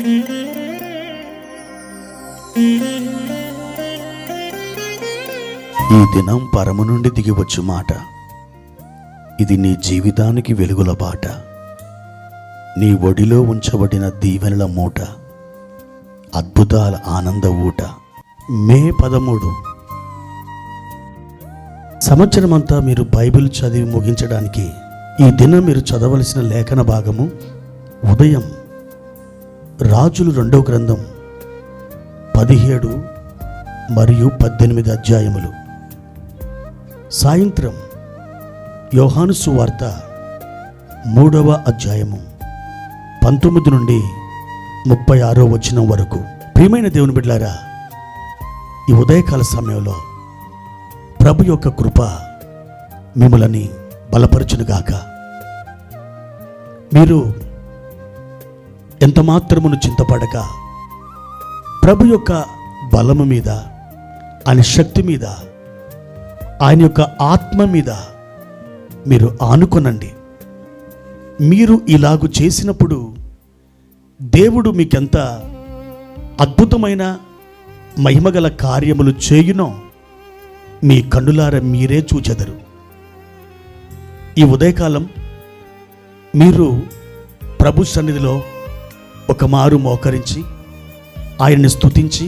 ఈ దినం పరము నుండి దిగివచ్చు మాట. ఇది నీ జీవితానికి వెలుగుల బాట. నీ ఒడిలో ఉంచబడిన దీవెనల మూట, అద్భుతాల ఆనంద ఊట. మే 13. సంవత్సరమంతా మీరు బైబిల్ చదివి ముగించడానికి ఈ దినం మీరు చదవలసిన లేఖన భాగము ఉదయం రాజులు 2వ గ్రంథం 17 మరియు 18 అధ్యాయములు. సాయంత్రం యోహాను సువార్త 3వ అధ్యాయము 19 నుండి 36వ వచనం వరకు. ప్రియమైన దేవుని బిడ్డలారా, ఈ ఉదయకాల సమయంలో ప్రభు యొక్క కృప మిమ్మల్ని బలపరచునుగాక. మీరు ఎంత మాత్రమును చింతపడక ప్రభు యొక్క బలము మీద, ఆయన శక్తి మీద, ఆయన యొక్క ఆత్మ మీద మీరు ఆనుకొనండి. మీరు ఇలాగు చేసినప్పుడు దేవుడు మీకెంత అద్భుతమైన మహిమగల కార్యములు చేయునో మీ కన్నులార మీరే చూచెదరు. ఈ ఉదయకాలం మీరు ప్రభు సన్నిధిలో ఒక మారు మోకరించి ఆయన్ని స్తుతించి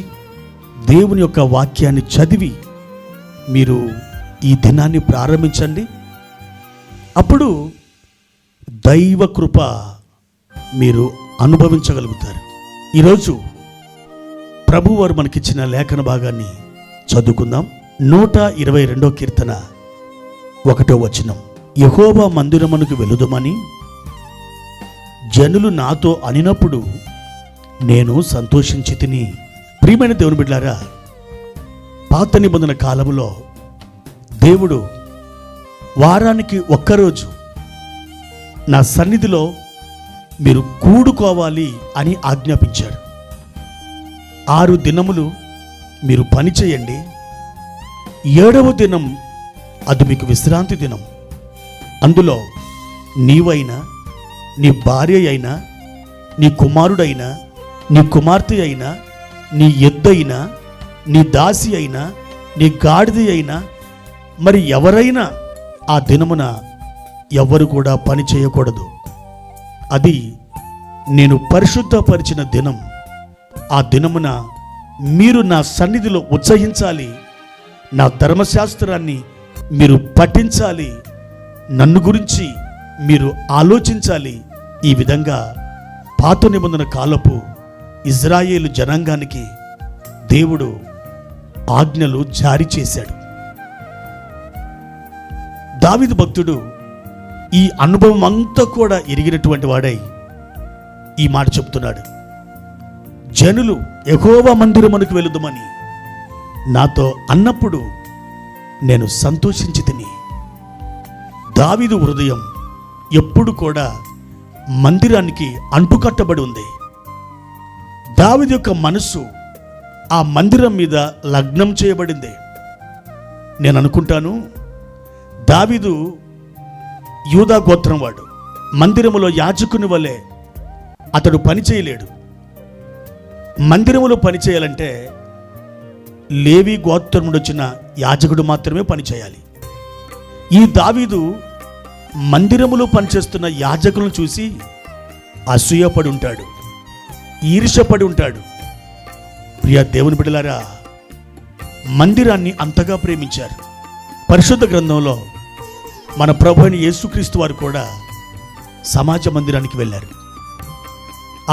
దేవుని యొక్క వాక్యాన్ని చదివి మీరు ఈ దినాన్ని ప్రారంభించండి. అప్పుడు దైవ కృప మీరు అనుభవించగలుగుతారు. ఈరోజు ప్రభువారు మనకిచ్చిన లేఖన భాగాన్ని చదువుకుందాం. 122వ కీర్తన 1వ వచనం. యెహోవా మందిరమునకు వెలుదుమని జనులు నాతో అనినప్పుడు నేను సంతోషించి తిని. ప్రియమైన దేవుని బిడ్డలారా, పాత నిబంధన కాలంలో దేవుడు వారానికి ఒక్కరోజు నా సన్నిధిలో మీరు కూడుకోవాలి అని ఆజ్ఞాపించాడు. 6 దినములు మీరు పని చేయండి, 7వ దినం అది మీకు విశ్రాంతి దినం. అందులో నీవైనా, నీ భార్య అయినా, నీ కుమారుడైనా, నీ కుమార్తె అయినా, నీ ఎద్దైనా, నీ దాసి అయినా, నీ గాడిద అయినా, మరి ఎవరైనా ఆ దినమున ఎవ్వరు కూడా పని చేయకూడదు. అది నేను పరిశుద్ధపరిచిన దినం. ఆ దినమున మీరు నా సన్నిధిలో ఉత్సహించాలి, నా ధర్మశాస్త్రాన్ని మీరు పఠించాలి, నన్ను గురించి మీరు ఆలోచించాలి. ఈ విధంగా పాత నిబంధన కాలపు ఇజ్రాయేలు జనాంగానికి దేవుడు ఆజ్ఞలు జారీ చేశాడు. దావీదు భక్తుడు ఈ అనుభవం అంతా కూడా ఎరిగినటువంటి వాడై ఈ మాట చెప్తున్నాడు. జనులు యెహోవా మందిరమునకు వెలుదుమని నాతో అన్నప్పుడు నేను సంతోషించి తిని. దావీదు హృదయం ఎప్పుడు కూడా మందిరానికి అంటుకట్టబడి ఉంది. దావీదు యొక్క మనస్సు ఆ మందిరం మీద లగ్నం చేయబడింది. నేను అనుకుంటాను, దావీదు యూదా గోత్రం వాడు. మందిరములో యాజకుని వలె అతడు పని చేయలేడు. మందిరములో పని చేయాలంటే లేవి గోత్రం నుండి వచ్చిన యాజకుడు మాత్రమే పని చేయాలి. ఈ దావీదు మందిరములో పనిచేస్తున్న యాజకులను చూసి అసూయపడి ఉంటాడు, ఈర్ష్యపడి ఉంటాడు. ప్రియ దేవుని బిడ్డలారా, మందిరాన్ని అంతగా ప్రేమించారు. పరిశుద్ధ గ్రంథంలో మన ప్రభు అయిన యేసుక్రీస్తు వారు కూడా సమాజ మందిరానికి వెళ్ళారు.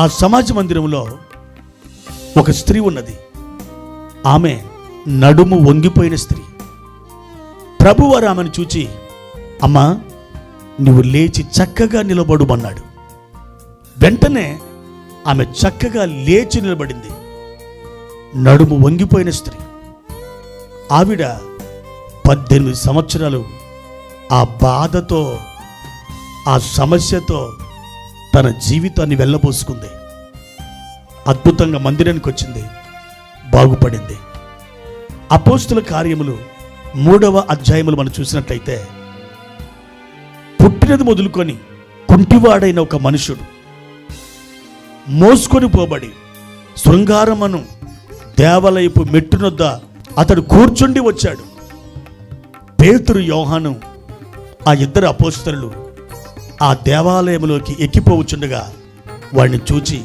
ఆ సమాజ మందిరంలో ఒక స్త్రీ ఉన్నది. ఆమె నడుము వంగిపోయిన స్త్రీ. ప్రభువారు ఆమెను చూచి, అమ్మా, నువ్వు లేచి చక్కగా నిలబడుమన్నాడు. వెంటనే ఆమె చక్కగా లేచి నిలబడింది. నడుము వంగిపోయిన స్త్రీ. ఆవిడ 18 సంవత్సరాలు ఆ బాధతో, ఆ సమస్యతో తన జీవితాన్ని వెళ్ళబోసుకుంది. అద్భుతంగా మందిరానికి వచ్చింది, బాగుపడింది. అపోస్తుల కార్యములు 3వ అధ్యాయములు మనం చూసినట్లయితే, పుట్టినది మొదలుకొని కుంటివాడైన ఒక మనుషుడు మోసుకొని పోబడి శృంగారమను దేవాలయపు మెట్టునొద్ద అతడు కూర్చుండి వచ్చాడు. పేతురు, యోహాను, ఆ ఇద్దరు అపోస్తలులు ఆ దేవాలయంలోకి ఎక్కిపోవచ్చుండగా వాడిని చూచి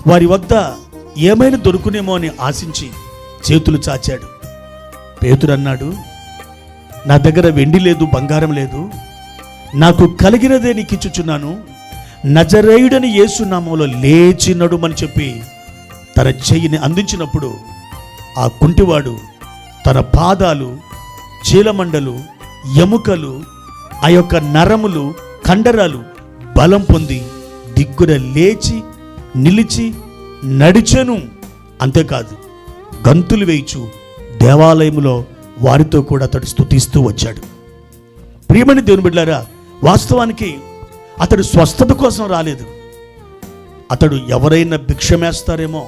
వారి వద్ద ఏమైనా దొరుకునేమో అని ఆశించి చేతులు చాచాడు. పేతురు అన్నాడు, నా దగ్గర వెండి లేదు, బంగారం లేదు, నాకు కలిగినదే నీకు ఇచ్చుచున్నాను. నజరేయుడని యేసు నామములో లేచి నడుమని చెప్పి తన చెయ్యిని అందించినప్పుడు ఆ కుంటివాడు తన పాదాలు, చీలమండలు, ఎముకలు, ఆ యొక్క నరములు, కండరాలు బలం పొంది దిగ్గున లేచి నిలిచి నడిచెను. అంతేకాదు, గంతులు వేయిచు దేవాలయములో వారితో కూడా అతడు స్తుతిస్తూ వచ్చాడు. ప్రియమైన దేవుని బిడ్డలారా, వాస్తవానికి అతడు స్వస్థత కోసం రాలేదు. అతడు ఎవరైనా భిక్షమేస్తారేమో,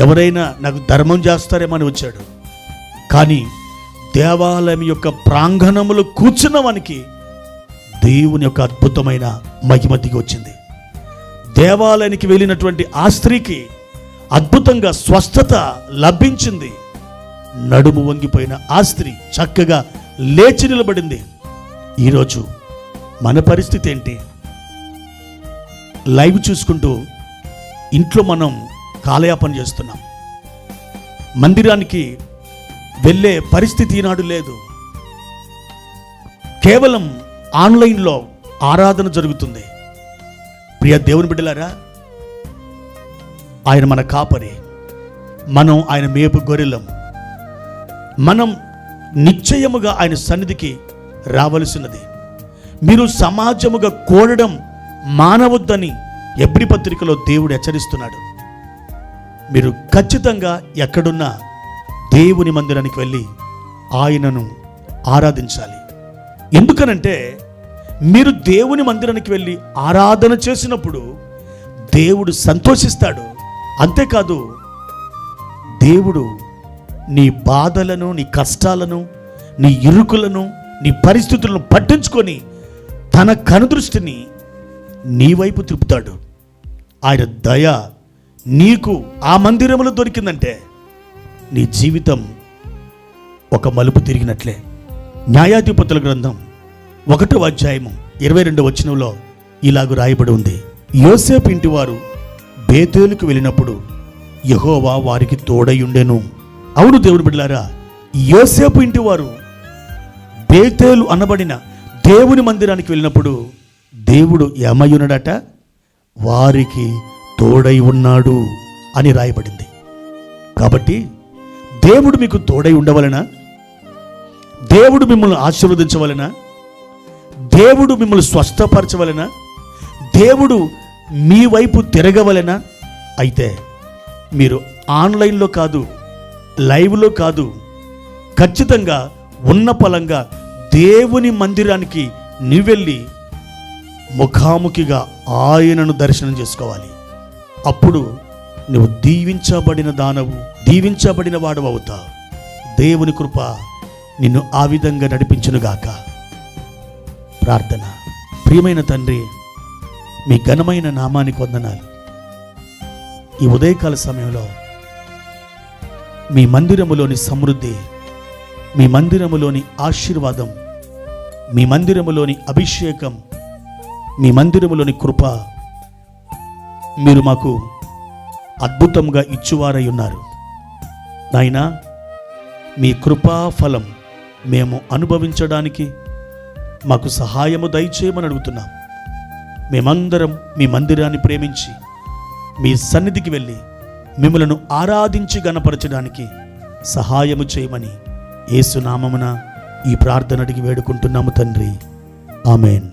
ఎవరైనా నాకు ధర్మం చేస్తారేమో అని వచ్చాడు. కానీ దేవాలయం యొక్క ప్రాంగణములో కూర్చున్న వానికి దేవుని యొక్క అద్భుతమైన మహిమ దిగి వచ్చింది. దేవాలయానికి వెళ్ళినటువంటి ఆ స్త్రీకి అద్భుతంగా స్వస్థత లభించింది. నడుము వంగిపోయిన ఆ స్త్రీ చక్కగా లేచి నిలబడింది. ఈరోజు మన పరిస్థితి ఏంటి? లైవ్ చూసుకుంటూ ఇంట్లో మనం కాలయాపన చేస్తున్నాం. మందిరానికి వెళ్ళే పరిస్థితి ఈనాడు లేదు. కేవలం ఆన్లైన్లో ఆరాధన జరుగుతుంది. ప్రియ దేవుని బిడ్డలారా, ఆయన మన కాపరి, మనం ఆయన మేపు గొర్రెలం. మనం నిశ్చయముగా ఆయన సన్నిధికి రావలసినది. మీరు సమాజముగా కోరడం మానవద్దని ఎబ్రీ పత్రికలో దేవుడు హెచ్చరిస్తున్నాడు. మీరు ఖచ్చితంగా ఎక్కడున్నా దేవుని మందిరానికి వెళ్ళి ఆయనను ఆరాధించాలి. ఎందుకనంటే మీరు దేవుని మందిరానికి వెళ్ళి ఆరాధన చేసినప్పుడు దేవుడు సంతోషిస్తాడు. అంతేకాదు, దేవుడు నీ బాధలను, నీ కష్టాలను, నీ ఇరుకులను, నీ పరిస్థితులను పట్టించుకొని తన కనుదృష్టిని నీ వైపు తిప్పుతాడు. ఆయన దయ నీకు ఆ మందిరంలో దొరికిందంటే నీ జీవితం ఒక మలుపు తిరిగినట్లే. న్యాయాధిపతుల గ్రంథం 1వ అధ్యాయము 22వ వచనంలో ఇలాగ రాయబడి ఉంది, యోసేపు ఇంటివారు బేతేలుకు వెళ్ళినప్పుడు యెహోవా వారికి తోడయుండెను. అవును దేవుని బిడ్డలారా, యోసేపు ఇంటివారు బేతేలు అనబడిన దేవుని మందిరానికి వెళ్ళినప్పుడు దేవుడు ఏమయ్యున్నాడట? వారికి తోడై ఉన్నాడు అని రాయబడింది. కాబట్టి దేవుడు మీకు తోడై ఉండవలన, దేవుడు మిమ్మల్ని ఆశీర్వదించవలన, దేవుడు మిమ్మల్ని స్వస్థపరచవలన, దేవుడు మీ వైపు తిరగవలన అయితే మీరు ఆన్లైన్లో కాదు, లైవ్లో కాదు, ఖచ్చితంగా ఉన్న పలంగా దేవుని మందిరానికి నీవెళ్ళి ముఖాముఖిగా ఆయనను దర్శనం చేసుకోవాలి. అప్పుడు నువ్వు దీవించబడిన దానవు, దీవించబడిన వాడవు అవుతావు. దేవుని కృప నిన్ను ఆ విధంగా నడిపించునుగాక. ప్రార్థన. ప్రియమైన తండ్రి, మీ ఘనమైన నామానికి వందనాలు. ఈ ఉదయకాల సమయంలో మీ మందిరములోని సమృద్ధి, మీ మందిరములోని ఆశీర్వాదం, మీ మందిరములోని అభిషేకం, మీ మందిరములోని కృప మీరు మాకు అద్భుతంగా ఇచ్చువారై ఉన్నారు. నాయనా, మీ కృపా ఫలం మేము అనుభవించడానికి మాకు సహాయము దయచేయమని అడుగుతున్నాం. మేమందరం మీ మందిరాన్ని ప్రేమించి మీ సన్నిధికి వెళ్ళి మిమ్మలను ఆరాధించి గణపరచడానికి సహాయము చేయమని యేసు నామమున ఈ ప్రార్థన అడిగి వేడుకుంటున్నాము తండ్రి. ఆమెన్.